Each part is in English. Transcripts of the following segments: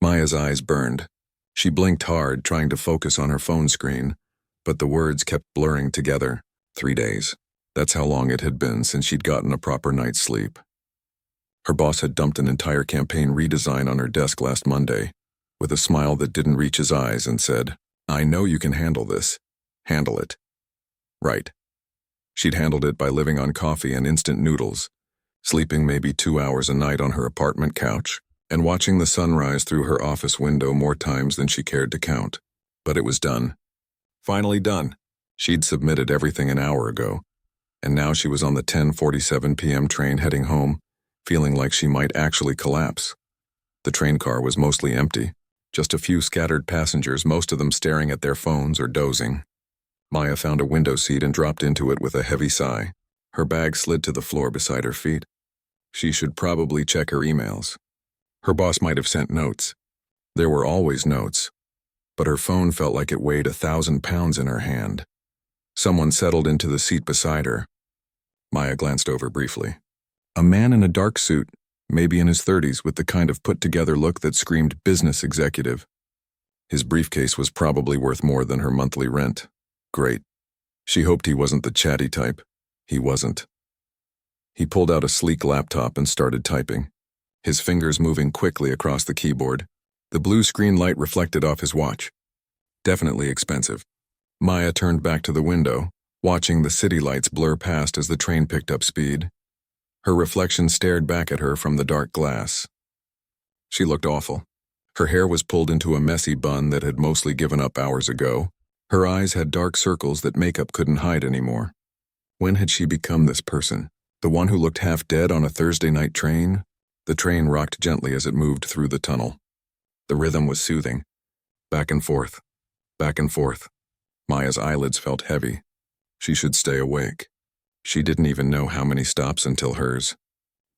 Maya's eyes burned. She blinked hard, trying to focus on her phone screen, but the words kept blurring together. 3 days. That's how long it had been since she'd gotten a proper night's sleep. Her boss had dumped an entire campaign redesign on her desk last Monday, with a smile that didn't reach his eyes, and said, "I know you can handle this. Handle it." Right. She'd handled it by living on coffee and instant noodles, sleeping maybe 2 hours a night on her apartment couch, and watching the sunrise through her office window more times than she cared to count. But it was done. Finally done. She'd submitted everything an hour ago, and now she was on the 10:47 p.m. train heading home, feeling like she might actually collapse. The train car was mostly empty, just a few scattered passengers, most of them staring at their phones or dozing. Maya found a window seat and dropped into it with a heavy sigh. Her bag slid to the floor beside her feet. She should probably check her emails. Her boss might have sent notes. There were always notes. But her phone felt like it weighed 1,000 pounds in her hand. Someone settled into the seat beside her. Maya glanced over briefly. A man in a dark suit, maybe in his 30s, with the kind of put-together look that screamed business executive. His briefcase was probably worth more than her monthly rent. Great. She hoped he wasn't the chatty type. He wasn't. He pulled out a sleek laptop and started typing, his fingers moving quickly across the keyboard. The blue screen light reflected off his watch. Definitely expensive. Maya turned back to the window, watching the city lights blur past as the train picked up speed. Her reflection stared back at her from the dark glass. She looked awful. Her hair was pulled into a messy bun that had mostly given up hours ago. Her eyes had dark circles that makeup couldn't hide anymore. When had she become this person? The one who looked half dead on a Thursday night train? The train rocked gently as it moved through the tunnel. The rhythm was soothing. Back and forth. Back and forth. Maya's eyelids felt heavy. She should stay awake. She didn't even know how many stops until hers.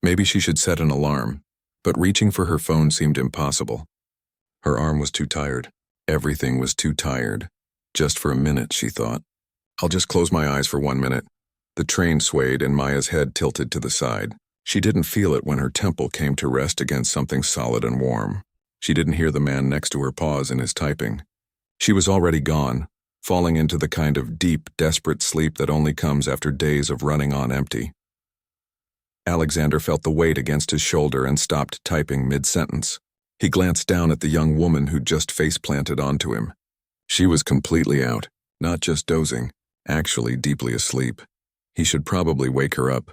Maybe she should set an alarm, but reaching for her phone seemed impossible. Her arm was too tired. Everything was too tired. Just for a minute, she thought. I'll just close my eyes for 1 minute. The train swayed and Maya's head tilted to the side. She didn't feel it when her temple came to rest against something solid and warm. She didn't hear the man next to her pause in his typing. She was already gone, falling into the kind of deep, desperate sleep that only comes after days of running on empty. Alexander felt the weight against his shoulder and stopped typing mid-sentence. He glanced down at the young woman who'd just face-planted onto him. She was completely out, not just dozing, actually deeply asleep. He should probably wake her up.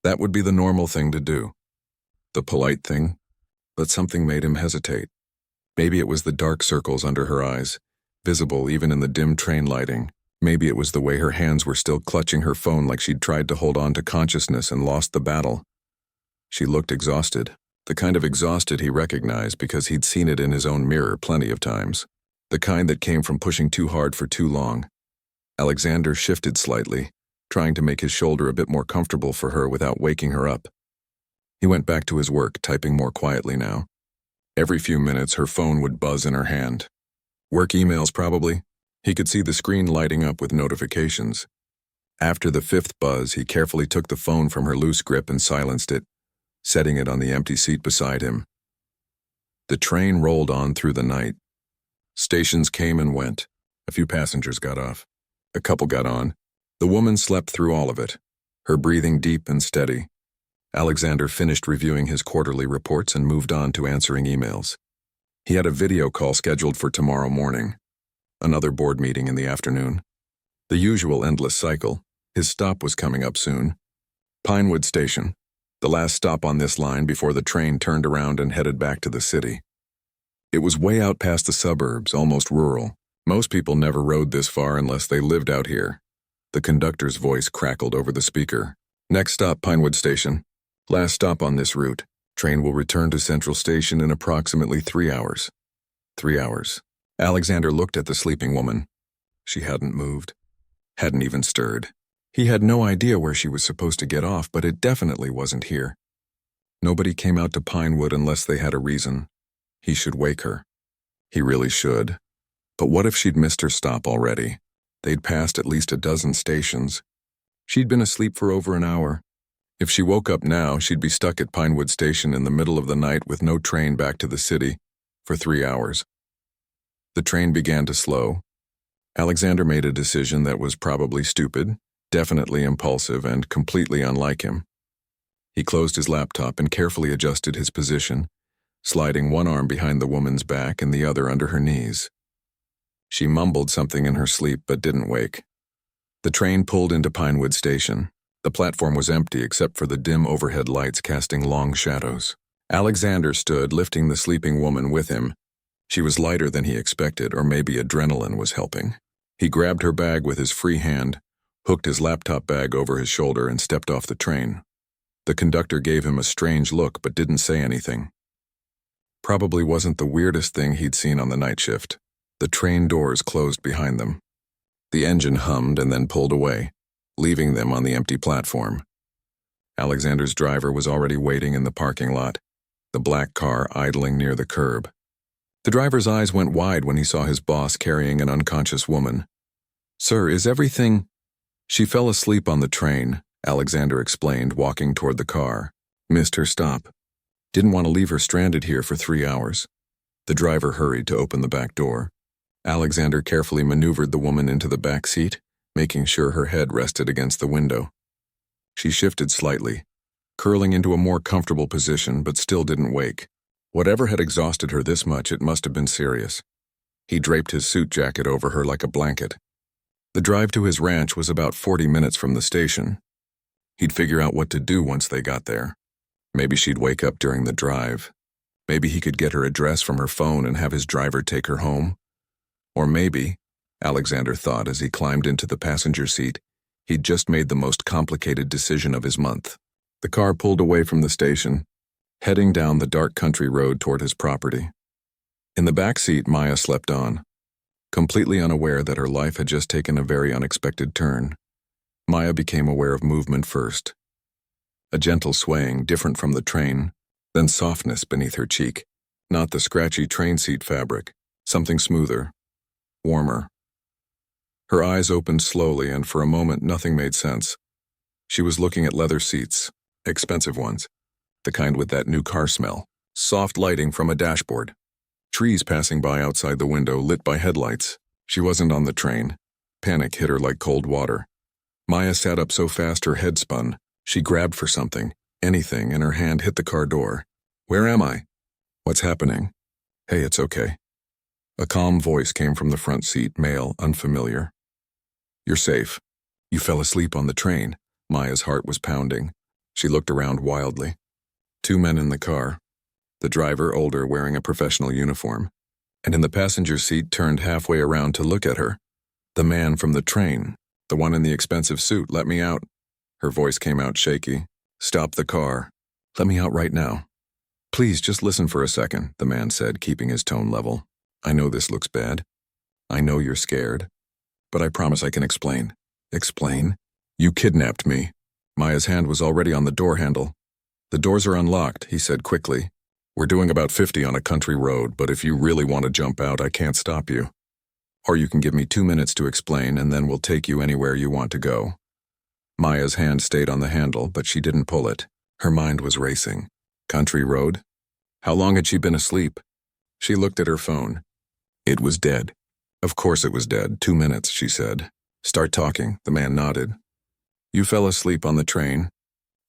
That would be the normal thing to do. The polite thing, but something made him hesitate. Maybe it was the dark circles under her eyes, visible even in the dim train lighting. Maybe it was the way her hands were still clutching her phone like she'd tried to hold on to consciousness and lost the battle. She looked exhausted, the kind of exhausted he recognized because he'd seen it in his own mirror plenty of times. The kind that came from pushing too hard for too long. Alexander shifted slightly, trying to make his shoulder a bit more comfortable for her without waking her up. He went back to his work, typing more quietly now. Every few minutes, her phone would buzz in her hand. Work emails, probably. He could see the screen lighting up with notifications. After the 5th buzz, he carefully took the phone from her loose grip and silenced it, setting it on the empty seat beside him. The train rolled on through the night. Stations came and went. A few passengers got off. A couple got on. The woman slept through all of it, her breathing deep and steady. Alexander finished reviewing his quarterly reports and moved on to answering emails. He had a video call scheduled for tomorrow morning. Another board meeting in the afternoon. The usual endless cycle. His stop was coming up soon. Pinewood Station, the last stop on this line before the train turned around and headed back to the city. It was way out past the suburbs, almost rural. Most people never rode this far unless they lived out here. The conductor's voice crackled over the speaker. Next stop, Pinewood Station. Last stop on this route. Train will return to Central Station in approximately 3 hours. 3 hours. Alexander looked at the sleeping woman. She hadn't moved. Hadn't even stirred. He had no idea where she was supposed to get off, but it definitely wasn't here. Nobody came out to Pinewood unless they had a reason. He should wake her. He really should. But what if she'd missed her stop already? They'd passed at least a dozen stations. She'd been asleep for over an hour. If she woke up now, she'd be stuck at Pinewood Station in the middle of the night with no train back to the city. For 3 hours. The train began to slow. Alexander made a decision that was probably stupid, definitely impulsive, and completely unlike him. He closed his laptop and carefully adjusted his position, sliding one arm behind the woman's back and the other under her knees. She mumbled something in her sleep but didn't wake. The train pulled into Pinewood Station. The platform was empty except for the dim overhead lights casting long shadows. Alexander stood, lifting the sleeping woman with him. She was lighter than he expected, or maybe adrenaline was helping. He grabbed her bag with his free hand, hooked his laptop bag over his shoulder, and stepped off the train. The conductor gave him a strange look but didn't say anything. Probably wasn't the weirdest thing he'd seen on the night shift. The train doors closed behind them. The engine hummed and then pulled away, leaving them on the empty platform. Alexander's driver was already waiting in the parking lot, the black car idling near the curb. The driver's eyes went wide when he saw his boss carrying an unconscious woman. "Sir, is everything—" "She fell asleep on the train," Alexander explained, walking toward the car. "Missed her stop. Didn't want to leave her stranded here for 3 hours." The driver hurried to open the back door. Alexander carefully maneuvered the woman into the back seat, making sure her head rested against the window. She shifted slightly, curling into a more comfortable position, but still didn't wake. Whatever had exhausted her this much, it must have been serious. He draped his suit jacket over her like a blanket. The drive to his ranch was about 40 minutes from the station. He'd figure out what to do once they got there. Maybe she'd wake up during the drive. Maybe he could get her address from her phone and have his driver take her home. Or maybe, Alexander thought as he climbed into the passenger seat, he'd just made the most complicated decision of his month. The car pulled away from the station, heading down the dark country road toward his property. In the back seat, Maya slept on, completely unaware that her life had just taken a very unexpected turn. Maya became aware of movement first. A gentle swaying, different from the train, then softness beneath her cheek. Not the scratchy train seat fabric, something smoother, warmer. Her eyes opened slowly, and for a moment nothing made sense. She was looking at leather seats, expensive ones, the kind with that new car smell, soft lighting from a dashboard, trees passing by outside the window lit by headlights. She wasn't on the train. Panic hit her like cold water. Maya sat up so fast her head spun. She grabbed for something, anything, and her hand hit the car door. "Where am I? What's happening?" "Hey, it's okay." A calm voice came from the front seat, male, unfamiliar. "You're safe. You fell asleep on the train." Maya's heart was pounding. She looked around wildly. 2 men in the car. The driver, older, wearing a professional uniform, and in the passenger seat turned halfway around to look at her. "The man from the train, the one in the expensive suit, let me out." Her voice came out shaky. "Stop the car. Let me out right now." "Please, just listen for a second," the man said, keeping his tone level. "I know this looks bad. I know you're scared. But I promise I can explain." "Explain?" "You kidnapped me." Maya's hand was already on the door handle. "The doors are unlocked," he said quickly. "We're doing about 50 on a country road, but if you really want to jump out, I can't stop you. Or you can give me 2 minutes to explain, and then we'll take you anywhere you want to go." Maya's hand stayed on the handle, but she didn't pull it. Her mind was racing. Country road? How long had she been asleep? She looked at her phone. It was dead. Of course it was dead. 2 minutes, she said. "Start talking." The man nodded. "You fell asleep on the train."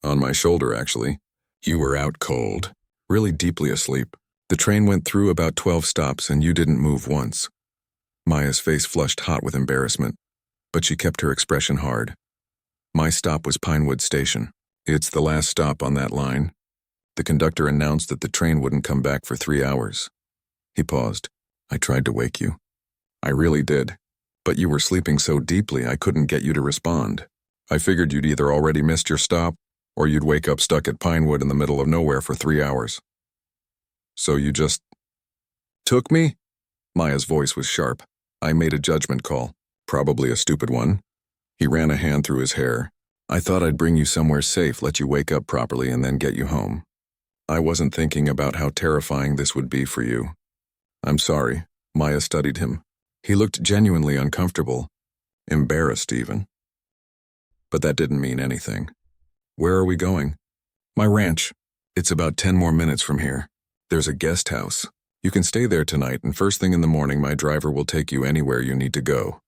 "On my shoulder, actually." "You were out cold. Really deeply asleep. The train went through about 12 stops and you didn't move once." Maya's face flushed hot with embarrassment, but she kept her expression hard. "My stop was Pinewood Station. It's the last stop on that line. The conductor announced that the train wouldn't come back for 3 hours." He paused. "I tried to wake you. I really did. But you were sleeping so deeply I couldn't get you to respond. I figured you'd either already missed your stop or you'd wake up stuck at Pinewood in the middle of nowhere for 3 hours. So you just took me?" Maya's voice was sharp. "I made a judgment call. Probably a stupid one." He ran a hand through his hair. "I thought I'd bring you somewhere safe, let you wake up properly, and then get you home. I wasn't thinking about how terrifying this would be for you." "I'm sorry." Maya studied him. He looked genuinely uncomfortable, embarrassed even. But that didn't mean anything. "Where are we going?" "My ranch. It's about 10 more minutes from here. There's a guest house. You can stay there tonight, and first thing in the morning my driver will take you anywhere you need to go.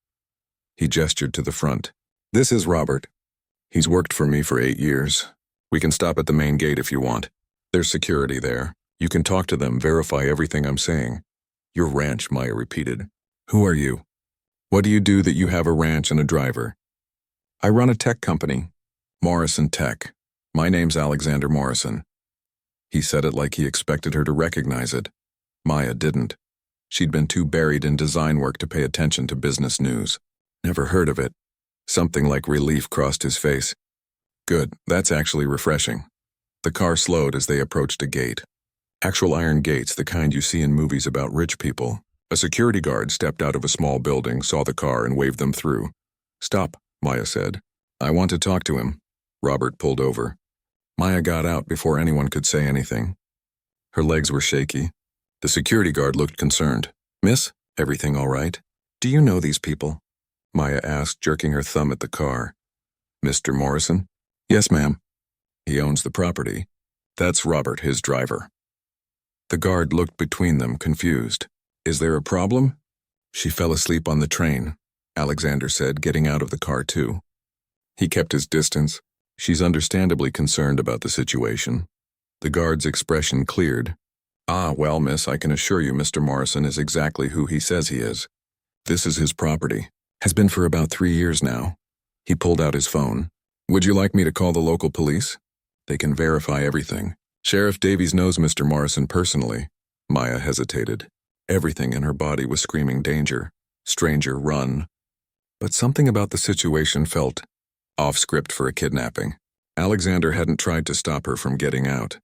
He gestured to the front. This is Robert. He's worked for me for 8 years. We can stop at the main gate if you want. There's security there. You can talk to them, verify everything I'm saying. Your ranch, Maya repeated. Who are you? What do you do that you have a ranch and a driver? I run a tech company. Morrison Tech. My name's Alexander Morrison. He said it like he expected her to recognize it. Maya didn't. She'd been too buried in design work to pay attention to business news. Never heard of it. Something like relief crossed his face. Good, that's actually refreshing. The car slowed as they approached a gate. Actual iron gates, the kind you see in movies about rich people. A security guard stepped out of a small building, saw the car, and waved them through. Stop, Maya said. I want to talk to him. Robert pulled over. Maya got out before anyone could say anything. Her legs were shaky. The security guard looked concerned. Miss, everything all right? Do you know these people? Maya asked, jerking her thumb at the car. Mr. Morrison? Yes, ma'am. He owns the property. That's Robert, his driver. The guard looked between them, confused. Is there a problem? She fell asleep on the train, Alexander said, getting out of the car too. He kept his distance. She's understandably concerned about the situation. The guard's expression cleared. Ah, well, miss, I can assure you Mr. Morrison is exactly who he says he is. This is his property. Has been for about 3 years now. He pulled out his phone. Would you like me to call the local police? They can verify everything. Sheriff Davies knows Mr. Morrison personally. Maya hesitated. Everything in her body was screaming danger. Stranger, run. But something about the situation felt off script for a kidnapping. Alexander hadn't tried to stop her from getting out.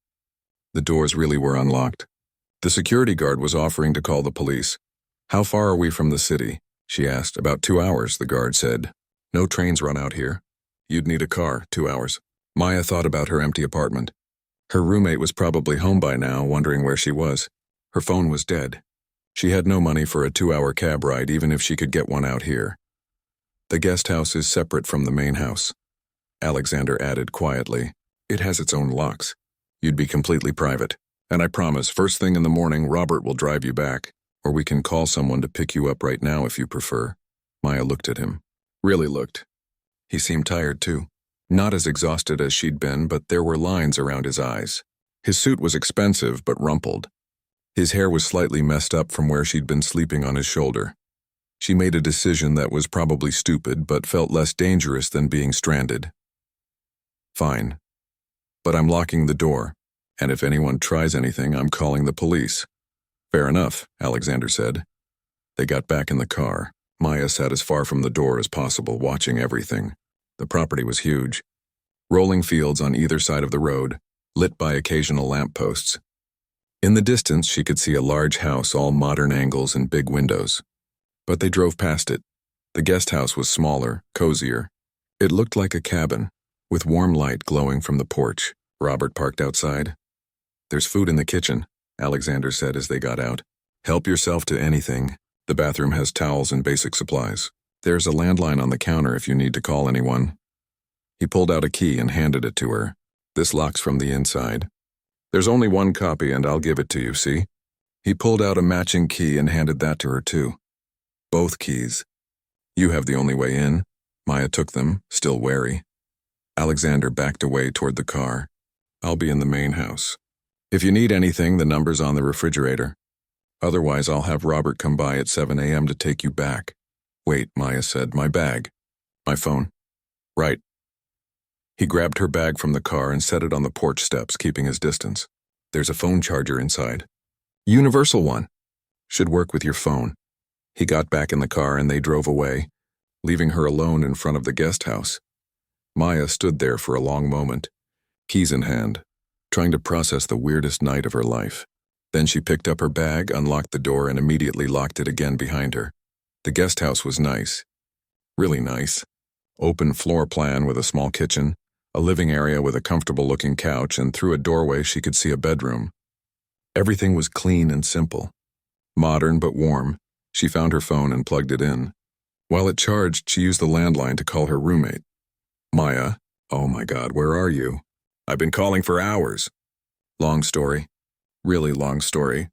The doors really were unlocked. The security guard was offering to call the police. How far are we from the city? She asked. About 2 hours, the guard said. No trains run out here. You'd need a car, 2 hours. Maya thought about her empty apartment. Her roommate was probably home by now, wondering where she was. Her phone was dead. She had no money for a 2-hour cab ride, even if she could get one out here. The guest house is separate from the main house. Alexander added quietly. It has its own locks. You'd be completely private. And I promise, first thing in the morning, Robert will drive you back. Or we can call someone to pick you up right now if you prefer. Maya looked at him. Really looked. He seemed tired too. Not as exhausted as she'd been, but there were lines around his eyes. His suit was expensive but rumpled. His hair was slightly messed up from where she'd been sleeping on his shoulder. She made a decision that was probably stupid but felt less dangerous than being stranded. Fine. But I'm locking the door, and if anyone tries anything, I'm calling the police. Fair enough, Alexander said. They got back in the car. Maya sat as far from the door as possible, watching everything. The property was huge. Rolling fields on either side of the road, lit by occasional lampposts. In the distance, she could see a large house, all modern angles and big windows. But they drove past it. The guest house was smaller, cozier. It looked like a cabin, with warm light glowing from the porch. Robert parked outside. There's food in the kitchen, Alexander said as they got out. Help yourself to anything. The bathroom has towels and basic supplies. There's a landline on the counter if you need to call anyone. He pulled out a key and handed it to her. This locks from the inside. There's only one copy and I'll give it to you, see? He pulled out a matching key and handed that to her too. Both keys. You have the only way in. Maya took them, still wary. Alexander backed away toward the car. I'll be in the main house. If you need anything, the number's on the refrigerator. Otherwise, I'll have Robert come by at 7 a.m. to take you back. Wait, Maya said, my bag. My phone. Right. He grabbed her bag from the car and set it on the porch steps, keeping his distance. There's a phone charger inside. Universal one. Should work with your phone. He got back in the car and they drove away, leaving her alone in front of the guest house. Maya stood there for a long moment, keys in hand, trying to process the weirdest night of her life. Then she picked up her bag, unlocked the door, and immediately locked it again behind her. The guest house was nice. Really nice. Open floor plan with a small kitchen, a living area with a comfortable-looking couch, and through a doorway she could see a bedroom. Everything was clean and simple. Modern but warm. She found her phone and plugged it in. While it charged, she used the landline to call her roommate. Maya, oh my God, where are you? I've been calling for hours. Long story. Really long story.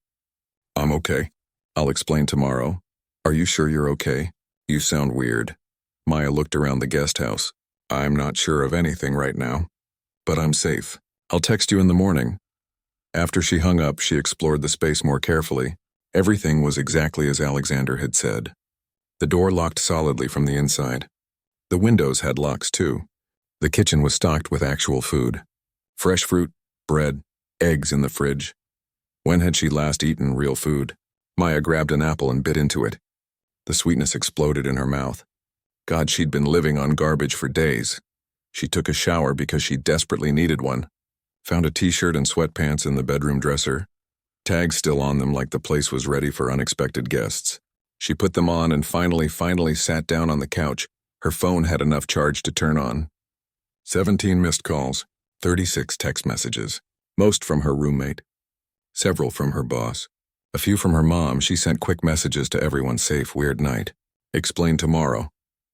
I'm okay. I'll explain tomorrow. Are you sure you're okay? You sound weird. Maya looked around the guest house. I'm not sure of anything right now, but I'm safe. I'll text you in the morning. After she hung up, she explored the space more carefully. Everything was exactly as Alexander had said. The door locked solidly from the inside. The windows had locks too. The kitchen was stocked with actual food. Fresh fruit, bread, eggs in the fridge. When had she last eaten real food? Maya grabbed an apple and bit into it. The sweetness exploded in her mouth. God, she'd been living on garbage for days. She took a shower because she desperately needed one. Found a t-shirt and sweatpants in the bedroom dresser. Tags still on them like the place was ready for unexpected guests. She put them on and finally sat down on the couch. Her phone had enough charge to turn on. 17 missed calls, 36 text messages, most from her roommate, several from her boss, a few from her mom. She sent quick messages to everyone: safe, weird night. Explain tomorrow.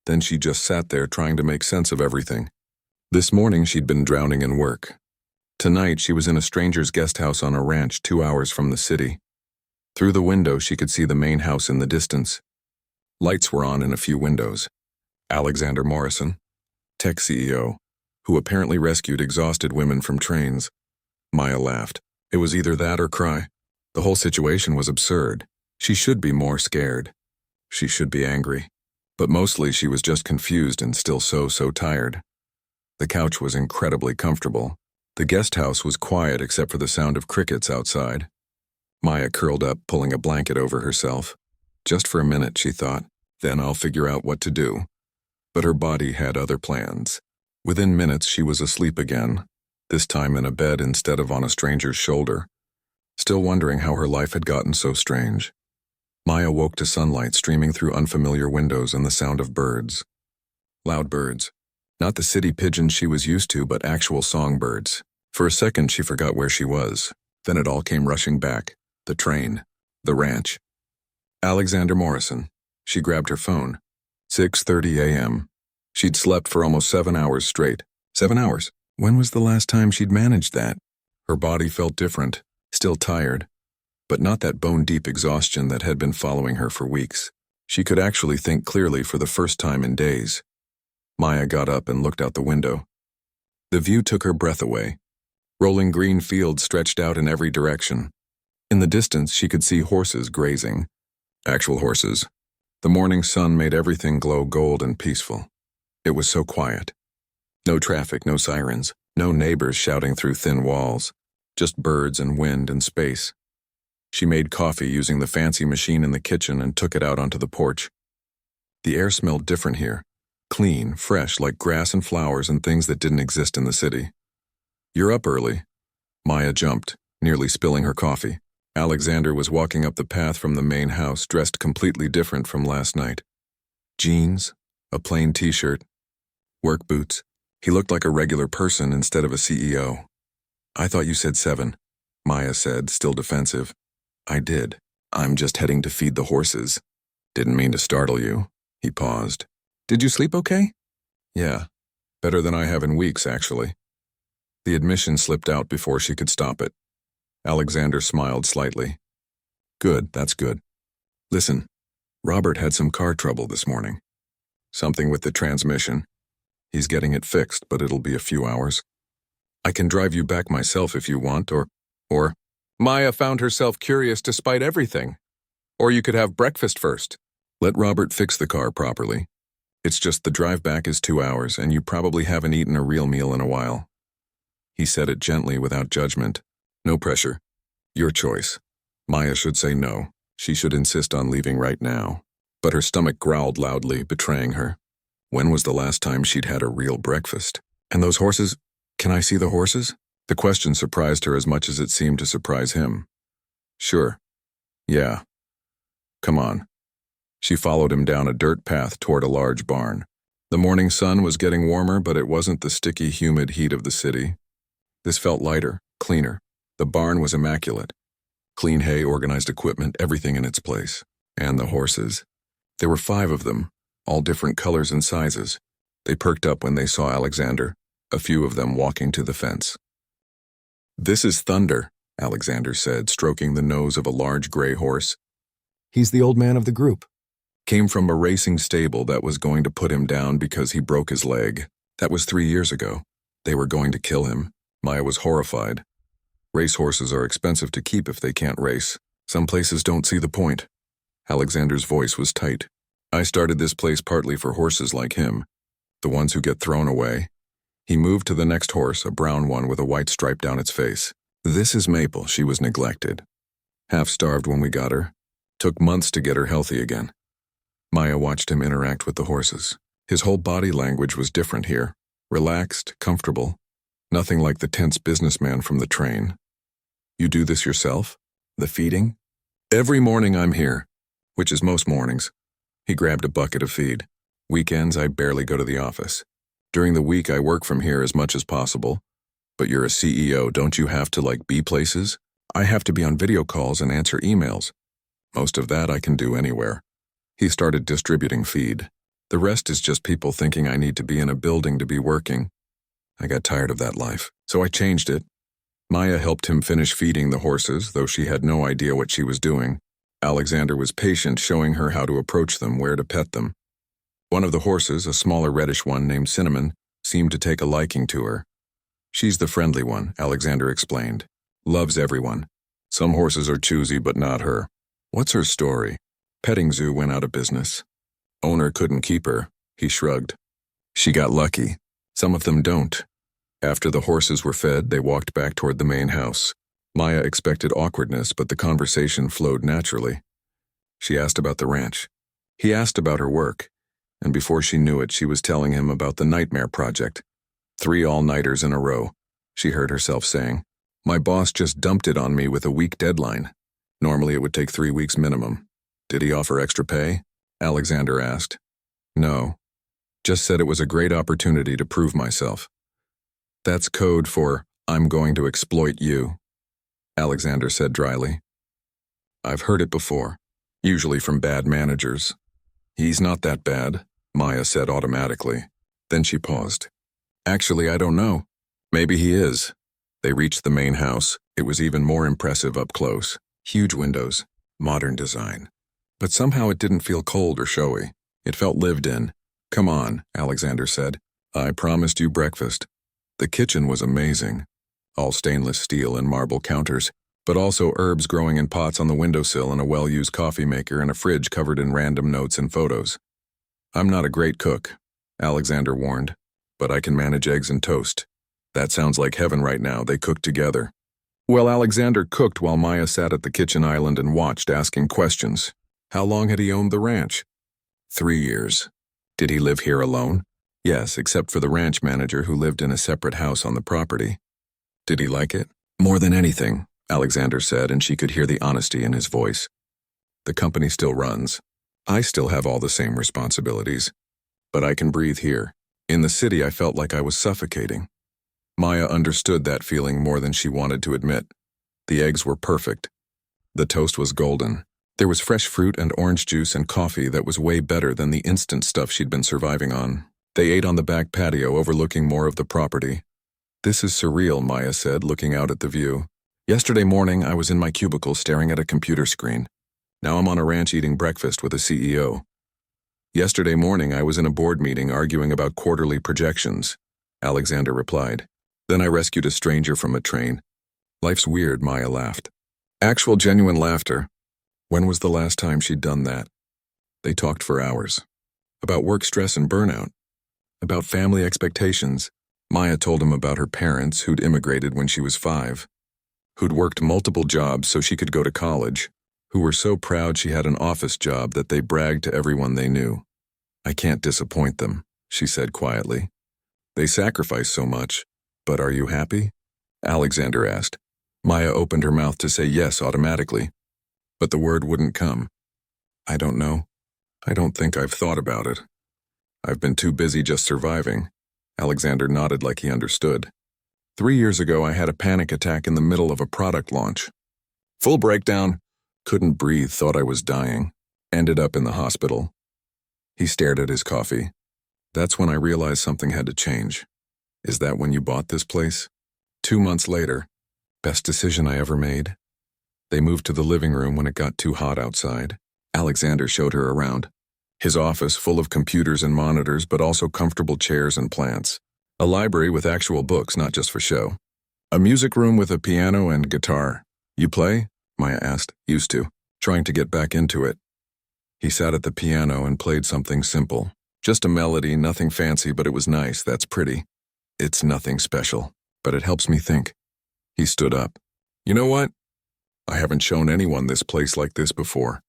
Then she just sat there trying to make sense of everything. This morning she'd been drowning in work. Tonight she was in a stranger's guest house on a ranch 2 hours from the city. Through the window she could see the main house in the distance. Lights were on in a few windows. Alexander Morrison, tech CEO, who apparently rescued exhausted women from trains. Maya laughed. It was either that or cry. The whole situation was absurd. She should be more scared. She should be angry. But mostly she was just confused and still so tired. The couch was incredibly comfortable. The guest house was quiet except for the sound of crickets outside. Maya curled up, pulling a blanket over herself. Just for a minute, she thought. Then I'll figure out what to do. But her body had other plans. Within minutes, she was asleep again, this time in a bed instead of on a stranger's shoulder, still wondering how her life had gotten so strange. Maya woke to sunlight streaming through unfamiliar windows and the sound of birds. Loud birds. Not the city pigeons she was used to, but actual songbirds. For a second, she forgot where she was. Then it all came rushing back. The train. The ranch. Alexander Morrison. She grabbed her phone. 6:30 a.m. She'd slept for almost 7 hours straight. 7 hours. When was the last time she'd managed that? Her body felt different, still tired, but not that bone-deep exhaustion that had been following her for weeks. She could actually think clearly for the first time in days. Maya got up and looked out the window. The view took her breath away. Rolling green fields stretched out in every direction. In the distance, she could see horses grazing. Actual horses. The morning sun made everything glow gold and peaceful. It was so quiet. No traffic, no sirens, no neighbors shouting through thin walls, just birds and wind and space. She made coffee using the fancy machine in the kitchen and took it out onto the porch. The air smelled different here, clean, fresh, like grass and flowers and things that didn't exist in the city. You're up early. Maya jumped, nearly spilling her coffee. Alexander was walking up the path from the main house, dressed completely different from last night. Jeans, a plain t-shirt, work boots. He looked like a regular person instead of a CEO. I thought you said 7, Maya said, still defensive. I did. I'm just heading to feed the horses. Didn't mean to startle you. He paused. Did you sleep okay? Yeah. Better than I have in weeks, actually. The admission slipped out before she could stop it. Alexander smiled slightly. Good, that's good. Listen, Robert had some car trouble this morning. Something with the transmission. He's getting it fixed, but it'll be a few hours. I can drive you back myself if you want, or... Maya found herself curious despite everything. Or you could have breakfast first. Let Robert fix the car properly. It's just the drive back is 2 hours, and you probably haven't eaten a real meal in a while. He said it gently without judgment. No pressure. Your choice. Maya should say no. She should insist on leaving right now. But her stomach growled loudly, betraying her. When was the last time she'd had a real breakfast? And those horses? Can I see the horses? The question surprised her as much as it seemed to surprise him. Sure. Yeah. Come on. She followed him down a dirt path toward a large barn. The morning sun was getting warmer, but it wasn't the sticky, humid heat of the city. This felt lighter, cleaner. The barn was immaculate. Clean hay, organized equipment, everything in its place. And the horses. There were 5 of them, all different colors and sizes. They perked up when they saw Alexander, a few of them walking to the fence. This is thunder, Alexander said, stroking the nose of a large gray horse. He's the old man of the group. Came from a racing stable that was going to put him down because he broke his leg. That was 3 years ago. They were going to kill him. Maya was horrified. Racehorses are expensive to keep if they can't race. Some places don't see the point. Alexander's voice was tight. I started this place partly for horses like him, the ones who get thrown away. He moved to the next horse, a brown one with a white stripe down its face. This is Maple. She was neglected. Half-starved when we got her. Took months to get her healthy again. Maya watched him interact with the horses. His whole body language was different here. Relaxed, comfortable. Nothing like the tense businessman from the train. You do this yourself? The feeding? Every morning I'm here, which is most mornings. He grabbed a bucket of feed. Weekends I barely go to the office. During the week I work from here as much as possible. But you're a CEO, don't you have to be places? I have to be on video calls and answer emails. Most of that I can do anywhere. He started distributing feed. The rest is just people thinking I need to be in a building to be working. I got tired of that life, so I changed it. Maya helped him finish feeding the horses, though she had no idea what she was doing. Alexander was patient, showing her how to approach them, where to pet them. One of the horses, a smaller reddish one named Cinnamon, seemed to take a liking to her. She's the friendly one, Alexander explained. Loves everyone. Some horses are choosy, but not her. What's her story? Petting zoo went out of business. Owner couldn't keep her. He shrugged. She got lucky. Some of them don't. After the horses were fed, they walked back toward the main house. Maya expected awkwardness, but the conversation flowed naturally. She asked about the ranch. He asked about her work, and before she knew it, she was telling him about the Nightmare Project. 3 all-nighters in a row, she heard herself saying. My boss just dumped it on me with a week deadline. Normally it would take 3 weeks minimum. Did he offer extra pay? Alexander asked. No. Just said it was a great opportunity to prove myself. That's code for, I'm going to exploit you, Alexander said dryly. I've heard it before, usually from bad managers. He's not that bad, Maya said automatically. Then she paused. Actually, I don't know. Maybe he is. They reached the main house. It was even more impressive up close. Huge windows, modern design. But somehow it didn't feel cold or showy. It felt lived in. Come on, Alexander said. I promised you breakfast. The kitchen was amazing. All stainless steel and marble counters, but also herbs growing in pots on the windowsill and a well-used coffee maker and a fridge covered in random notes and photos. I'm not a great cook, Alexander warned, but I can manage eggs and toast. That sounds like heaven right now. They cooked together. Well, Alexander cooked while Maya sat at the kitchen island and watched, asking questions. How long had he owned the ranch? 3 years. Did he live here alone? Yes, except for the ranch manager who lived in a separate house on the property. Did he like it? More than anything, Alexander said, and she could hear the honesty in his voice. The company still runs. I still have all the same responsibilities. But I can breathe here. In the city, I felt like I was suffocating. Maya understood that feeling more than she wanted to admit. The eggs were perfect. The toast was golden. There was fresh fruit and orange juice and coffee that was way better than the instant stuff she'd been surviving on. They ate on the back patio overlooking more of the property. This is surreal, Maya said, looking out at the view. Yesterday morning, I was in my cubicle staring at a computer screen. Now I'm on a ranch eating breakfast with a CEO. Yesterday morning, I was in a board meeting arguing about quarterly projections, Alexander replied. Then I rescued a stranger from a train. Life's weird, Maya laughed. Actual genuine laughter. When was the last time she'd done that? They talked for hours. About work stress and burnout. About family expectations. Maya told him about her parents who'd immigrated when she was 5. Who'd worked multiple jobs so she could go to college. Who were so proud she had an office job that they bragged to everyone they knew. I can't disappoint them, she said quietly. They sacrifice so much. But are you happy? Alexander asked. Maya opened her mouth to say yes automatically. But the word wouldn't come. I don't know. I don't think I've thought about it. I've been too busy just surviving. Alexander nodded like he understood. 3 years ago, I had a panic attack in the middle of a product launch. Full breakdown. Couldn't breathe, thought I was dying. Ended up in the hospital. He stared at his coffee. That's when I realized something had to change. Is that when you bought this place? 2 months later. Best decision I ever made. They moved to the living room when it got too hot outside. Alexander showed her around. His office full of computers and monitors, but also comfortable chairs and plants. A library with actual books, not just for show. A music room with a piano and guitar. You play? Maya asked. Used to. Trying to get back into it. He sat at the piano and played something simple. Just a melody, nothing fancy, but it was nice. That's pretty. It's nothing special, but it helps me think. He stood up. You know what? I haven't shown anyone this place like this before.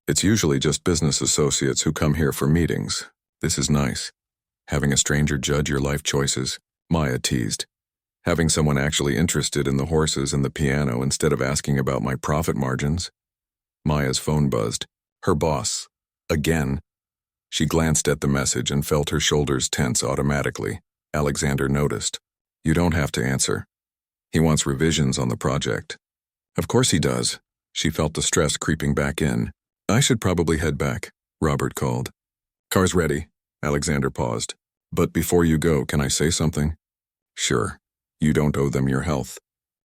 It's usually just business associates who come here for meetings. This is nice. Having a stranger judge your life choices, Maya teased. Having someone actually interested in the horses and the piano instead of asking about my profit margins. Maya's phone buzzed. Her boss. Again. She glanced at the message and felt her shoulders tense automatically. Alexander noticed. You don't have to answer. He wants revisions on the project. Of course he does. She felt the stress creeping back in. I should probably head back, Robert called. Car's ready. Alexander paused. But before you go, can I say something? Sure. You don't owe them your health.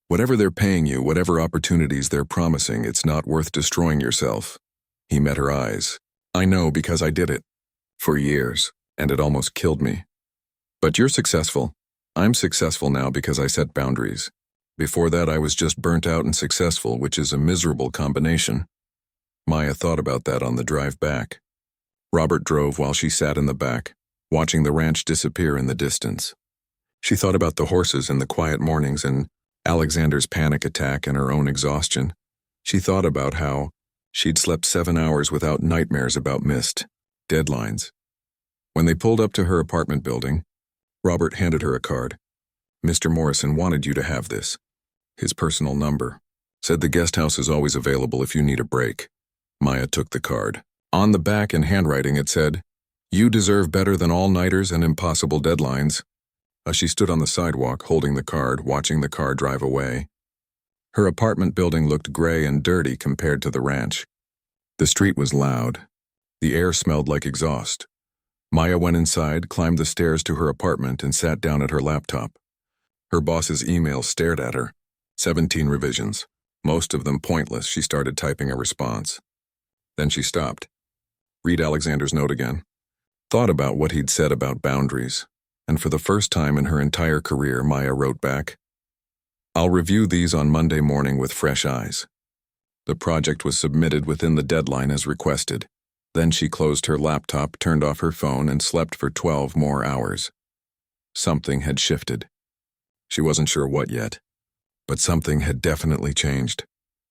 Whatever they're paying you, whatever opportunities they're promising, it's not worth destroying yourself. He met her eyes. I know because I did it. For years, and it almost killed me. But you're successful. I'm successful now because I set boundaries. Before that, I was just burnt out and successful, which is a miserable combination. Maya thought about that on the drive back. Robert drove while she sat in the back, watching the ranch disappear in the distance. She thought about the horses in the quiet mornings and Alexander's panic attack and her own exhaustion. She thought about how she'd slept 7 hours without nightmares about missed deadlines. When they pulled up to her apartment building, Robert handed her a card. Mr. Morrison wanted you to have this. His personal number. Said the guest house is always available if you need a break. Maya took the card. On the back in handwriting it said, You deserve better than all-nighters and impossible deadlines. She stood on the sidewalk, holding the card, watching the car drive away. Her apartment building looked gray and dirty compared to the ranch. The street was loud. The air smelled like exhaust. Maya went inside, climbed the stairs to her apartment, and sat down at her laptop. Her boss's email stared at her. 17 revisions. Most of them pointless. She started typing a response. Then she stopped. Read Alexander's note again. Thought about what he'd said about boundaries. And for the first time in her entire career, Maya wrote back, I'll review these on Monday morning with fresh eyes. The project was submitted within the deadline as requested. Then she closed her laptop, turned off her phone, and slept for 12 more hours. Something had shifted. She wasn't sure what yet, but something had definitely changed.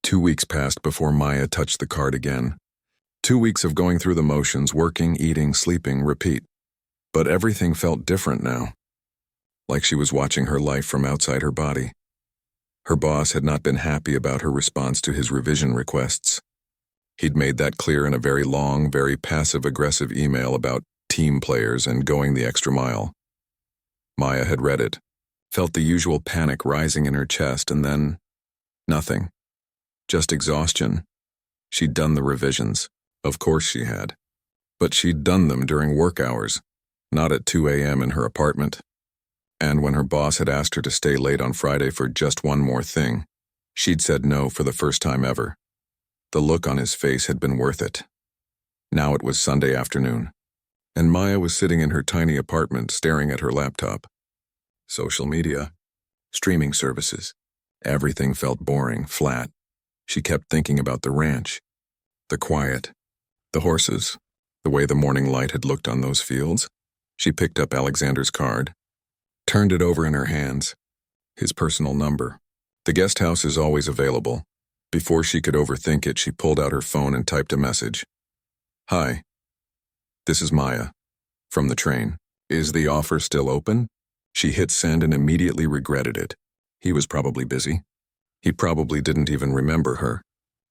2 weeks passed before Maya touched the card again. 2 weeks of going through the motions, working, eating, sleeping, repeat. But everything felt different now, like she was watching her life from outside her body. Her boss had not been happy about her response to his revision requests. He'd made that clear in a very long, very passive-aggressive email about team players and going the extra mile. Maya had read it, felt the usual panic rising in her chest, and then nothing. Just exhaustion. She'd done the revisions. Of course she had. But she'd done them during work hours. Not at 2 a.m. in her apartment. And when her boss had asked her to stay late on Friday for just one more thing, she'd said no for the first time ever. The look on his face had been worth it. Now it was Sunday afternoon, and Maya was sitting in her tiny apartment staring at her laptop. Social media, streaming services, everything felt boring, flat. She kept thinking about the ranch, the quiet, the horses, the way the morning light had looked on those fields. She picked up Alexander's card, turned it over in her hands. His personal number. The guest house is always available. Before she could overthink it, she pulled out her phone and typed a message. Hi. This is Maya. From the train. Is the offer still open? She hit send and immediately regretted it. He was probably busy. He probably didn't even remember her.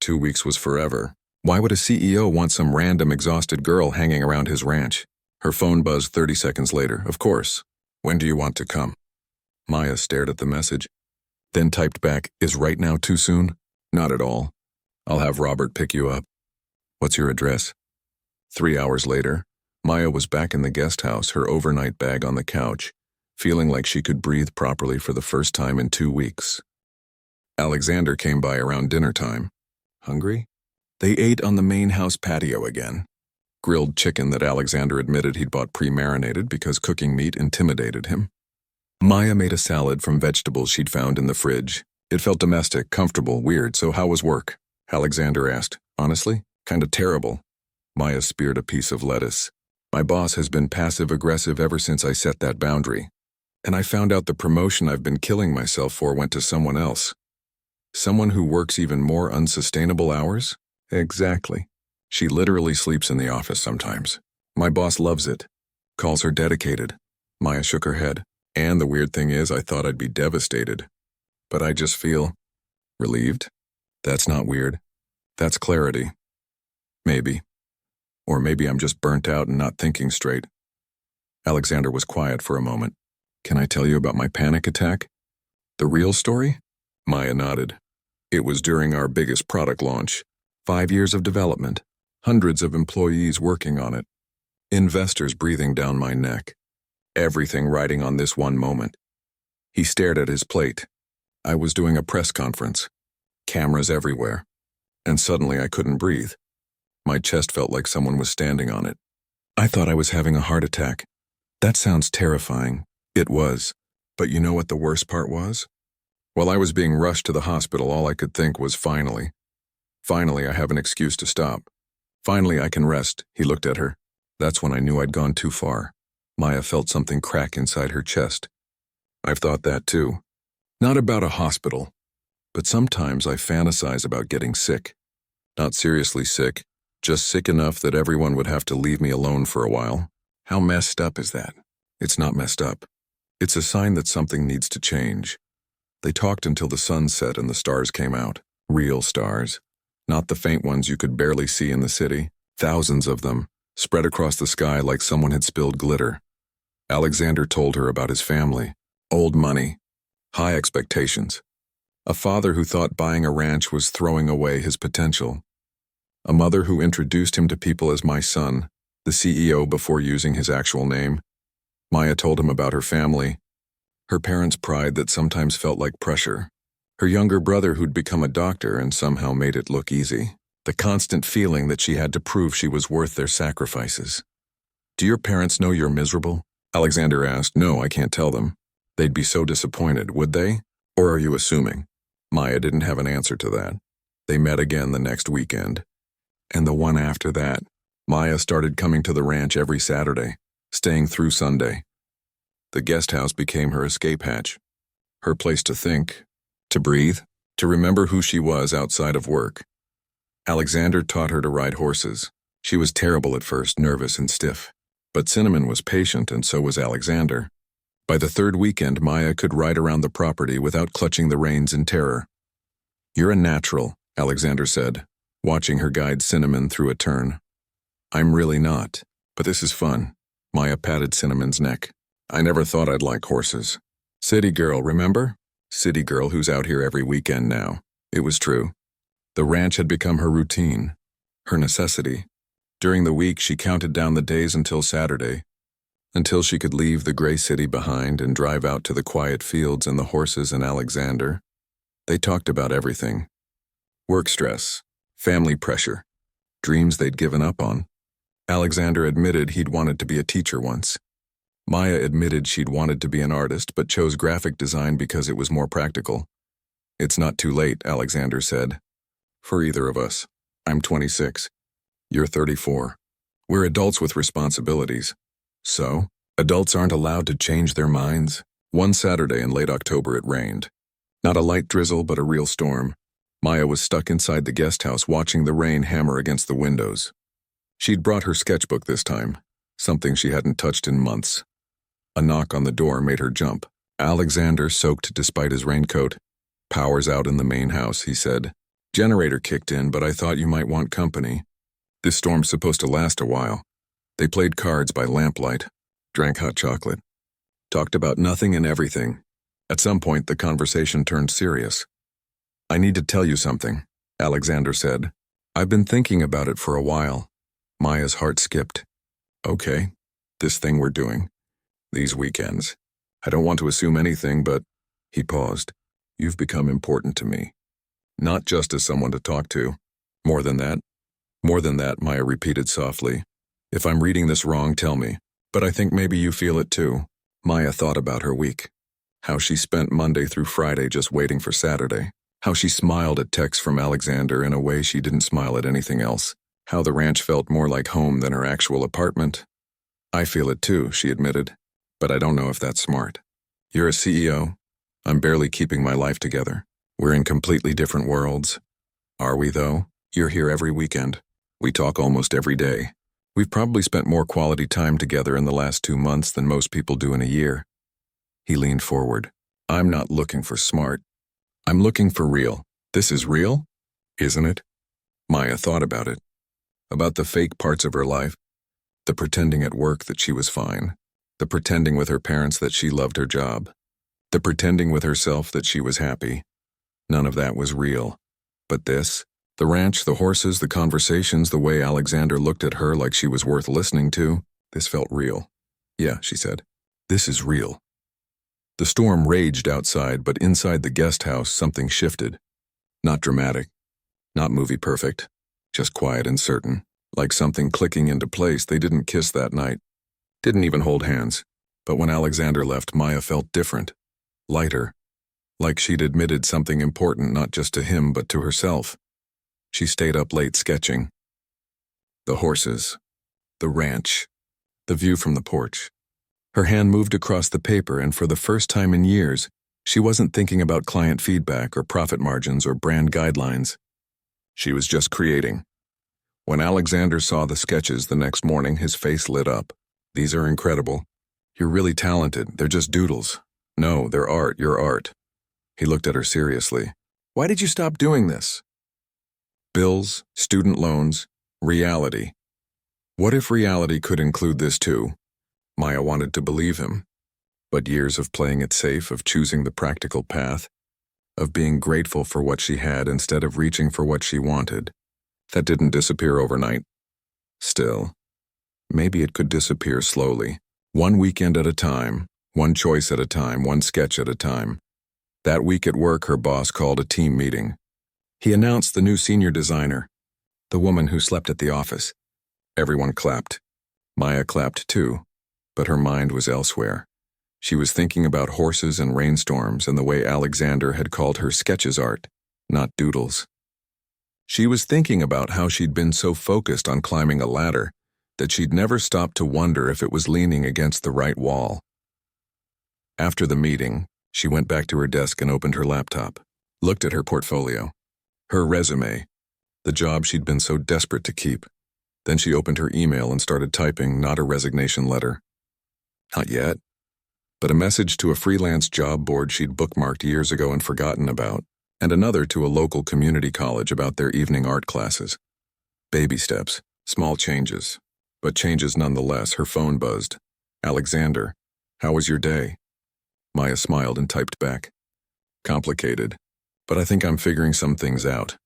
2 weeks was forever. Why would a CEO want some random exhausted girl hanging around his ranch? Her phone buzzed 30 seconds later. Of course. When do you want to come? Maya stared at the message, then typed back, Is right now too soon? Not at all. I'll have Robert pick you up. What's your address? 3 hours later, Maya was back in the guest house, her overnight bag on the couch, feeling like she could breathe properly for the first time in 2 weeks. Alexander came by around dinner time. Hungry? They ate on the main house patio again. Grilled chicken that Alexander admitted he'd bought pre-marinated because cooking meat intimidated him. Maya made a salad from vegetables she'd found in the fridge. It felt domestic, comfortable, weird, so how was work? Alexander asked. Honestly, kinda terrible. Maya speared a piece of lettuce. My boss has been passive-aggressive ever since I set that boundary. And I found out the promotion I've been killing myself for went to someone else. Someone who works even more unsustainable hours? Exactly. She literally sleeps in the office sometimes. My boss loves it. Calls her dedicated. Maya shook her head. And the weird thing is, I thought I'd be devastated. But I just feel relieved. That's not weird. That's clarity. Maybe. Or maybe I'm just burnt out and not thinking straight. Alexander was quiet for a moment. Can I tell you about my panic attack? The real story? Maya nodded. It was during our biggest product launch. 5 years of development. Hundreds of employees working on it. Investors breathing down my neck. Everything riding on this one moment. He stared at his plate. I was doing a press conference. Cameras everywhere. And suddenly I couldn't breathe. My chest felt like someone was standing on it. I thought I was having a heart attack. That sounds terrifying. It was. But you know what the worst part was? While I was being rushed to the hospital, all I could think was finally. Finally, I have an excuse to stop. Finally, I can rest, he looked at her. That's when I knew I'd gone too far. Maya felt something crack inside her chest. I've thought that too. Not about a hospital, but sometimes I fantasize about getting sick. Not seriously sick, just sick enough that everyone would have to leave me alone for a while. How messed up is that? It's not messed up. It's a sign that something needs to change. They talked until the sun set and the stars came out. Real stars. Not the faint ones you could barely see in the city. Thousands of them, spread across the sky like someone had spilled glitter. Alexander told her about his family. Old money. High expectations. A father who thought buying a ranch was throwing away his potential. A mother who introduced him to people as my son, the CEO before using his actual name. Maya told him about her family. Her parents' pride that sometimes felt like pressure. Her younger brother who'd become a doctor and somehow made it look easy. The constant feeling that she had to prove she was worth their sacrifices. Do your parents know you're miserable? Alexander asked. No, I can't tell them. They'd be so disappointed, would they? Or are you assuming? Maya didn't have an answer to that. They met again the next weekend. And the one after that, Maya started coming to the ranch every Saturday, staying through Sunday. The guest house became her escape hatch. Her place to think, to breathe, to remember who she was outside of work. Alexander taught her to ride horses. She was terrible at first, nervous and stiff. But Cinnamon was patient and so was Alexander. By the third weekend, Maya could ride around the property without clutching the reins in terror. You're a natural, Alexander said, watching her guide Cinnamon through a turn. I'm really not, but this is fun. Maya patted Cinnamon's neck. I never thought I'd like horses. City girl, remember? City girl who's out here every weekend now. It was true. The ranch had become her routine, her necessity. During the week, she counted down the days until Saturday, until she could leave the gray city behind and drive out to the quiet fields and the horses and Alexander. They talked about everything. Work stress, family pressure, dreams they'd given up on. Alexander admitted he'd wanted to be a teacher once. Maya admitted she'd wanted to be an artist but chose graphic design because it was more practical. It's not too late, Alexander said. For either of us. I'm 26. You're 34. We're adults with responsibilities. So, adults aren't allowed to change their minds. One Saturday in late October it rained. Not a light drizzle, but a real storm. Maya was stuck inside the guest house watching the rain hammer against the windows. She'd brought her sketchbook this time, something she hadn't touched in months. A knock on the door made her jump. Alexander soaked despite his raincoat. Power's out in the main house, he said. Generator kicked in, but I thought you might want company. This storm's supposed to last a while. They played cards by lamplight, drank hot chocolate, talked about nothing and everything. At some point, the conversation turned serious. I need to tell you something, Alexander said. I've been thinking about it for a while. Maya's heart skipped. Okay, this thing we're doing. These weekends. I don't want to assume anything, but he paused. You've become important to me. Not just as someone to talk to. More than that. More than that, Maya repeated softly. If I'm reading this wrong, tell me. But I think maybe you feel it too. Maya thought about her week. How she spent Monday through Friday just waiting for Saturday. How she smiled at texts from Alexander in a way she didn't smile at anything else. How the ranch felt more like home than her actual apartment. I feel it too, she admitted. But I don't know if that's smart. You're a CEO. I'm barely keeping my life together. We're in completely different worlds. Are we, though? You're here every weekend. We talk almost every day. We've probably spent more quality time together in the last 2 months than most people do in a year. He leaned forward. I'm not looking for smart. I'm looking for real. This is real? Isn't it? Maya thought about it. About the fake parts of her life. The pretending at work that she was fine. The pretending with her parents that she loved her job. The pretending with herself that she was happy. None of that was real. But this, the ranch, the horses, the conversations, the way Alexander looked at her like she was worth listening to, this felt real. Yeah, she said. This is real. The storm raged outside, but inside the guest house something shifted. Not dramatic. Not movie perfect. Just quiet and certain. Like something clicking into place. They didn't kiss that night. Didn't even hold hands. But when Alexander left, Maya felt different. Lighter. Like she'd admitted something important not just to him but to herself. She stayed up late sketching. The horses. The ranch. The view from the porch. Her hand moved across the paper, and for the first time in years, she wasn't thinking about client feedback or profit margins or brand guidelines. She was just creating. When Alexander saw the sketches the next morning, his face lit up. These are incredible. You're really talented. They're just doodles. No, they're art. Your art. He looked at her seriously. Why did you stop doing this? Bills, student loans, reality. What if reality could include this too? Maya wanted to believe him. But years of playing it safe, of choosing the practical path, of being grateful for what she had instead of reaching for what she wanted, that didn't disappear overnight. Still, maybe it could disappear slowly, one weekend at a time, one choice at a time, one sketch at a time. That week at work, her boss called a team meeting. He announced the new senior designer, the woman who slept at the office. Everyone clapped. Maya clapped too, but her mind was elsewhere. She was thinking about horses and rainstorms and the way Alexander had called her sketches art, not doodles. She was thinking about how she'd been so focused on climbing a ladder that she'd never stopped to wonder if it was leaning against the right wall. After the meeting, she went back to her desk and opened her laptop, looked at her portfolio, her resume, the job she'd been so desperate to keep. Then she opened her email and started typing, not a resignation letter. Not yet, but a message to a freelance job board she'd bookmarked years ago and forgotten about, and another to a local community college about their evening art classes. Baby steps, small changes, but changes nonetheless. Her phone buzzed. Alexander, how was your day? Maya smiled and typed back. Complicated, but I think I'm figuring some things out.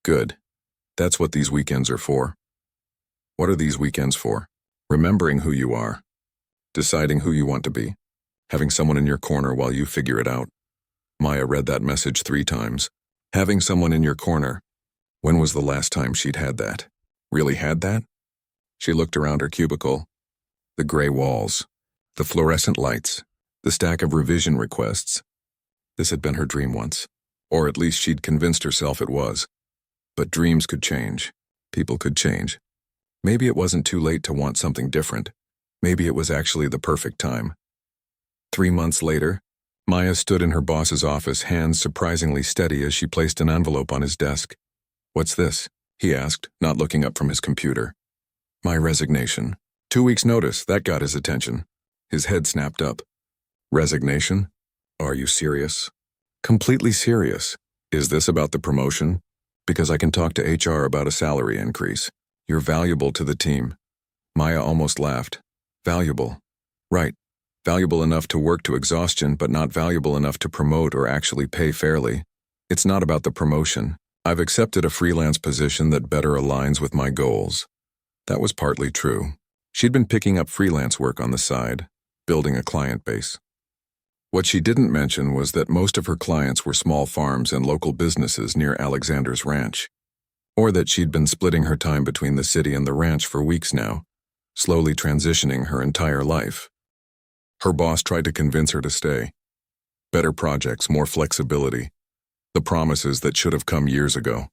Good. That's what these weekends are for. What are these weekends for? Remembering who you are. Deciding who you want to be. Having someone in your corner while you figure it out. Maya read that message 3 times. Having someone in your corner. When was the last time she'd had that? Really had that? She looked around her cubicle. The gray walls. The fluorescent lights. The stack of revision requests. This had been her dream once. Or at least she'd convinced herself it was. But dreams could change. People could change. Maybe it wasn't too late to want something different. Maybe it was actually the perfect time. 3 months later, Maya stood in her boss's office, hands surprisingly steady as she placed an envelope on his desk. What's this? He asked, not looking up from his computer. My resignation. 2 weeks' notice, that got his attention. His head snapped up. Resignation? Are you serious? Completely serious. Is this about the promotion? Because I can talk to HR about a salary increase. You're valuable to the team. Maya almost laughed. Valuable. Right. Valuable enough to work to exhaustion, but not valuable enough to promote or actually pay fairly. It's not about the promotion. I've accepted a freelance position that better aligns with my goals. That was partly true. She'd been picking up freelance work on the side, building a client base. What she didn't mention was that most of her clients were small farms and local businesses near Alexander's ranch, or that she'd been splitting her time between the city and the ranch for weeks now, slowly transitioning her entire life. Her boss tried to convince her to stay. Better projects, more flexibility, the promises that should have come years ago.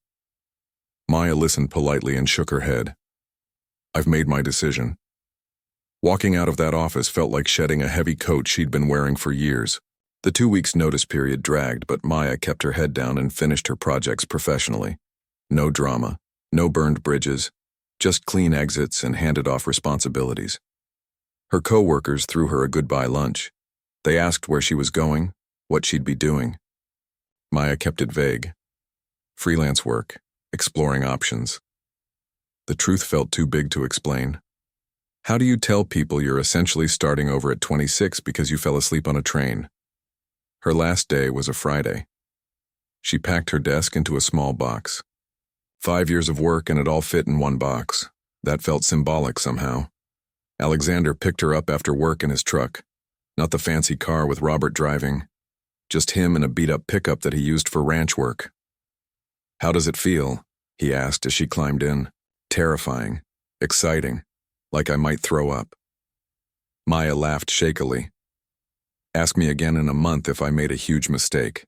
Maya listened politely and shook her head. I've made my decision. Walking out of that office felt like shedding a heavy coat she'd been wearing for years. The 2 weeks notice period dragged, but Maya kept her head down and finished her projects professionally. No drama, no burned bridges, just clean exits and handed off responsibilities. Her co-workers threw her a goodbye lunch. They asked where she was going, what she'd be doing. Maya kept it vague. Freelance work, exploring options. The truth felt too big to explain. How do you tell people you're essentially starting over at 26 because you fell asleep on a train? Her last day was a Friday. She packed her desk into a small box. 5 years of work and it all fit in one box. That felt symbolic somehow. Alexander picked her up after work in his truck. Not the fancy car with Robert driving. Just him in a beat-up pickup that he used for ranch work. How does it feel? He asked as she climbed in. Terrifying. Exciting. Like I might throw up. Maya laughed shakily. Ask me again in a month if I made a huge mistake.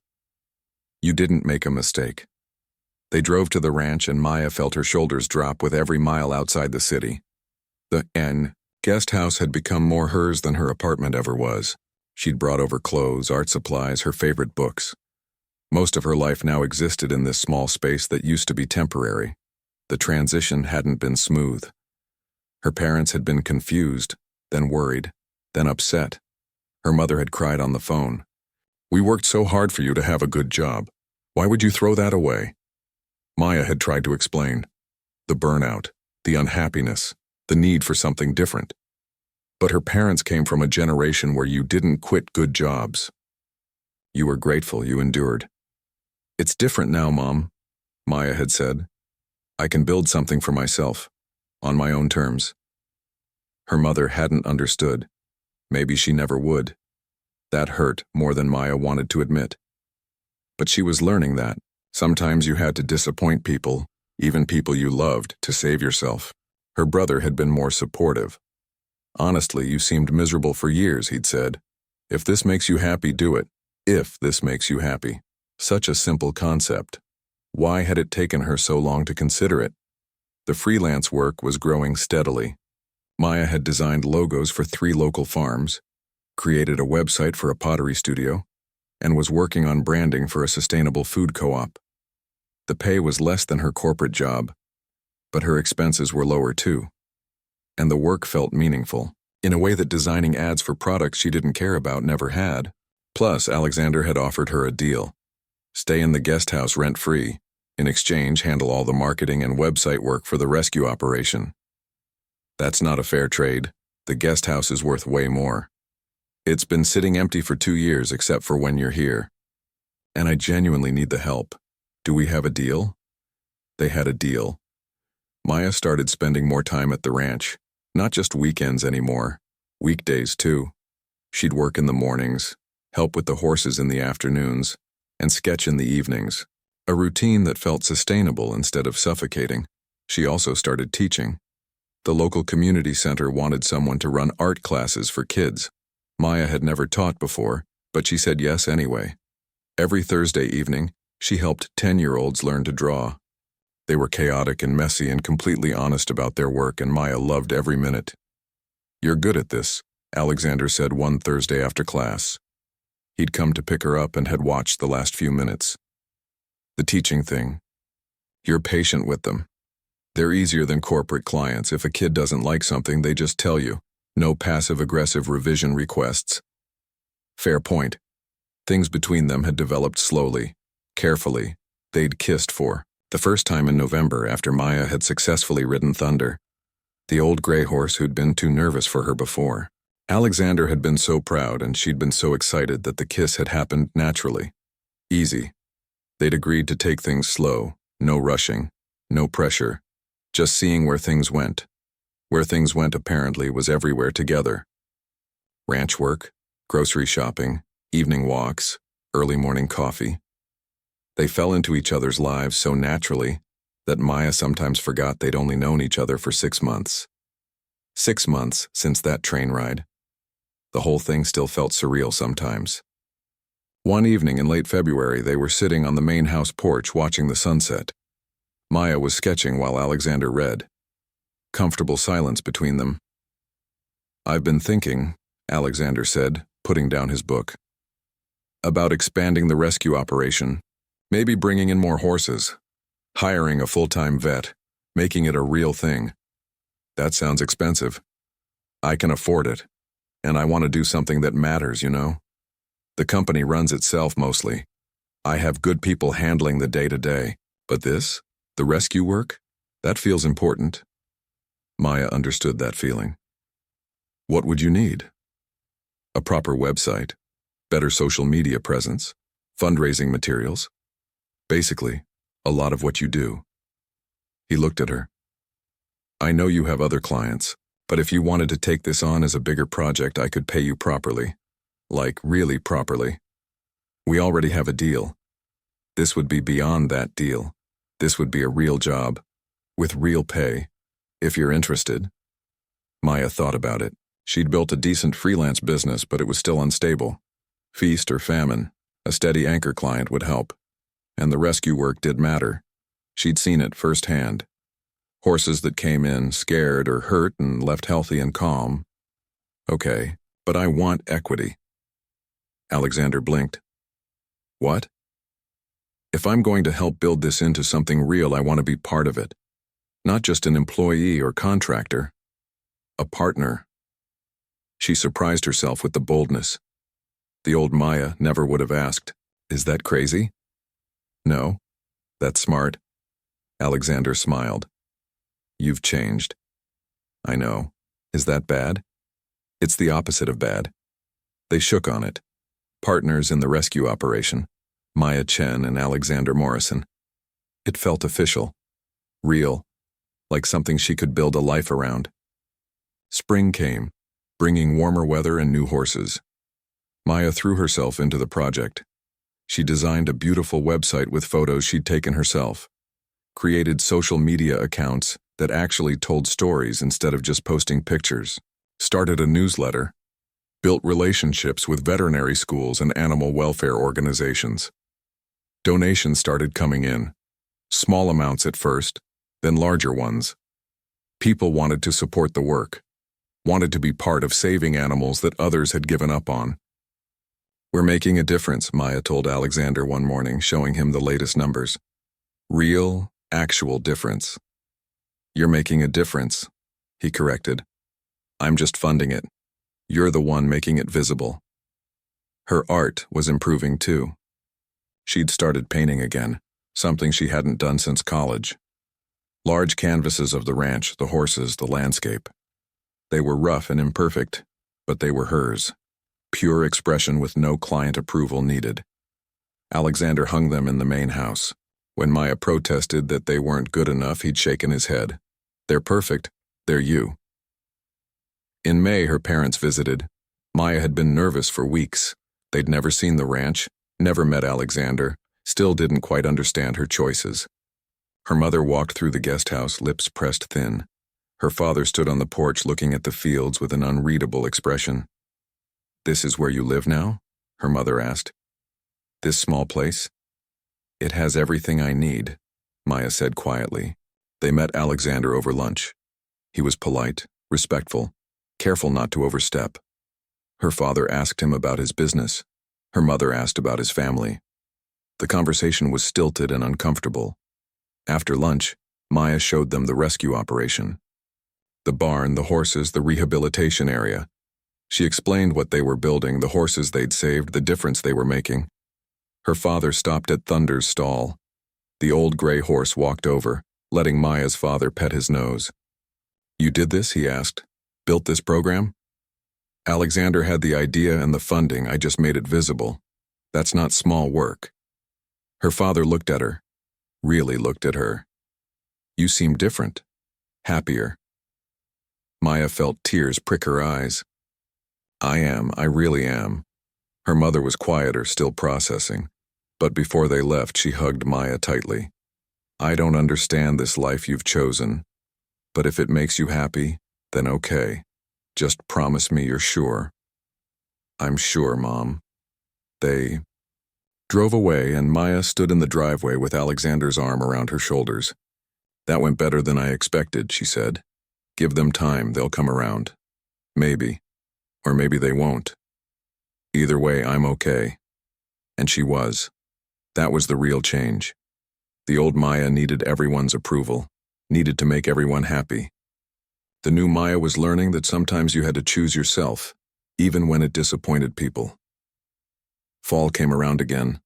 You didn't make a mistake. They drove to the ranch and Maya felt her shoulders drop with every mile outside the city. The guest house had become more hers than her apartment ever was. She'd brought over clothes, art supplies, her favorite books. Most of her life now existed in this small space that used to be temporary. The transition hadn't been smooth. Her parents had been confused, then worried, then upset. Her mother had cried on the phone. We worked so hard for you to have a good job. Why would you throw that away? Maya had tried to explain. The burnout, the unhappiness, the need for something different. But her parents came from a generation where you didn't quit good jobs. You were grateful, you endured. It's different now, Mom, Maya had said. I can build something for myself, on my own terms. Her mother hadn't understood. Maybe she never would. That hurt more than Maya wanted to admit. But she was learning that. Sometimes you had to disappoint people, even people you loved, to save yourself. Her brother had been more supportive. Honestly, you seemed miserable for years, he'd said. If this makes you happy, do it. If this makes you happy. Such a simple concept. Why had it taken her so long to consider it? The freelance work was growing steadily. Maya had designed logos for 3 local farms, created a website for a pottery studio, and was working on branding for a sustainable food co-op. The pay was less than her corporate job, but her expenses were lower too. And the work felt meaningful, in a way that designing ads for products she didn't care about never had. Plus, Alexander had offered her a deal. Stay in the guest house rent-free. In exchange, handle all the marketing and website work for the rescue operation. That's not a fair trade. The guest house is worth way more. It's been sitting empty for 2 years except for when you're here. And I genuinely need the help. Do we have a deal? They had a deal. Maya started spending more time at the ranch. Not just weekends anymore. Weekdays too. She'd work in the mornings, help with the horses in the afternoons, and sketch in the evenings. A routine that felt sustainable instead of suffocating. She also started teaching. The local community center wanted someone to run art classes for kids. Maya had never taught before, but she said yes anyway. Every Thursday evening, she helped 10-year-olds learn to draw. They were chaotic and messy and completely honest about their work, and Maya loved every minute. You're good at this, Alexander said one Thursday after class. He'd come to pick her up and had watched the last few minutes. The teaching thing. You're patient with them. They're easier than corporate clients. If a kid doesn't like something, they just tell you. No passive-aggressive revision requests. Fair point. Things between them had developed slowly, carefully. They'd kissed for the first time in November after Maya had successfully ridden Thunder, the old gray horse who'd been too nervous for her before. Alexander had been so proud and she'd been so excited that the kiss had happened naturally. Easy. They'd agreed to take things slow, no rushing, no pressure, just seeing where things went. Where things went apparently was everywhere together. Ranch work, grocery shopping, Evening walks, early morning coffee. They fell into each other's lives so naturally that Maya sometimes forgot they'd only known each other for 6 months. 6 months since that train ride. The whole thing still felt surreal sometimes. One evening in late February, they were sitting on the main house porch watching the sunset. Maya was sketching while Alexander read. Comfortable silence between them. "I've been thinking," Alexander said, putting down his book, "about expanding the rescue operation, maybe bringing in more horses, hiring a full-time vet, making it a real thing. That sounds expensive. I can afford it, and I want to do something that matters, you know? The company runs itself mostly. I have good people handling the day-to-day, but this, the rescue work, that feels important." Maya understood that feeling. "What would you need?" "A proper website, better social media presence, fundraising materials. Basically, a lot of what you do." He looked at her. "I know you have other clients, but if you wanted to take this on as a bigger project, I could pay you properly. Like, really properly. We already have a deal. This would be beyond that deal. This would be a real job, with real pay, if you're interested." Maya thought about it. She'd built a decent freelance business, but it was still unstable. Feast or famine, a steady anchor client would help. And the rescue work did matter. She'd seen it firsthand. Horses that came in scared or hurt and left healthy and calm. "Okay, but I want equity." Alexander blinked. "What?" "If I'm going to help build this into something real, I want to be part of it. Not just an employee or contractor. A partner." She surprised herself with the boldness. The old Maya never would have asked, "Is that crazy?" "No, that's smart." Alexander smiled. "You've changed." "I know. Is that bad?" "It's the opposite of bad." They shook on it. Partners in the rescue operation, Maya Chen and Alexander Morrison. It felt official, real, like something she could build a life around. Spring came, bringing warmer weather and new horses. Maya threw herself into the project. She designed a beautiful website with photos she'd taken herself, created social media accounts that actually told stories instead of just posting pictures, started a newsletter, built relationships with veterinary schools and animal welfare organizations. Donations started coming in, small amounts at first, then larger ones. People wanted to support the work, wanted to be part of saving animals that others had given up on. "We're making a difference," Maya told Alexander one morning, showing him the latest numbers. "Real, actual difference." "You're making a difference," he corrected. "I'm just funding it. You're the one making it visible." Her art was improving too. She'd started painting again, something she hadn't done since college. Large canvases of the ranch, the horses, the landscape. They were rough and imperfect, but they were hers. Pure expression with no client approval needed. Alexander hung them in the main house. When Maya protested that they weren't good enough, he'd shaken his head. "They're perfect. They're you." In May, her parents visited. Maya had been nervous for weeks. They'd never seen the ranch, never met Alexander, still didn't quite understand her choices. Her mother walked through the guest house, lips pressed thin. Her father stood on the porch looking at the fields with an unreadable expression. "This is where you live now?" her mother asked. "This small place?" "It has everything I need," Maya said quietly. They met Alexander over lunch. He was polite, respectful, careful not to overstep. Her father asked him about his business. Her mother asked about his family. The conversation was stilted and uncomfortable. After lunch, Maya showed them the rescue operation. The barn, the horses, the rehabilitation area. She explained what they were building, the horses they'd saved, the difference they were making. Her father stopped at Thunder's stall. The old gray horse walked over, letting Maya's father pet his nose. "You did this?" he asked. "Built this program?" "Alexander had the idea and the funding, I just made it visible. That's not small work." Her father looked at her, really looked at her. "You seem different, happier." Maya felt tears prick her eyes. I really am." Her mother was quieter, still processing, but before they left, she hugged Maya tightly. I don't understand this life you've chosen, but if it makes you happy, then okay. Just promise me you're sure. I'm sure, Mom. They drove away, and Maya stood in the driveway with Alexander's arm around her shoulders. That went better than I expected, she said. Give them time, they'll come around. Maybe. Or maybe they won't. Either way, I'm okay. And she was. That was the real change. The old Maya needed everyone's approval, needed to make everyone happy. The new Maya was learning that sometimes you had to choose yourself, even when it disappointed people. Fall came around again.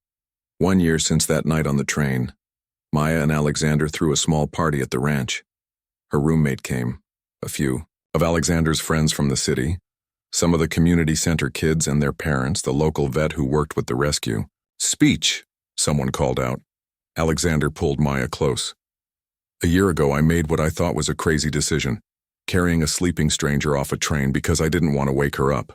1 year since that night on the train. Maya and Alexander threw a small party at the ranch. Her roommate came, a few of Alexander's friends from the city, some of the community center kids and their parents, the local vet who worked with the rescue. Speech, someone called out. Alexander pulled Maya close. A year ago, I made what I thought was a crazy decision, carrying a sleeping stranger off a train because I didn't want to wake her up.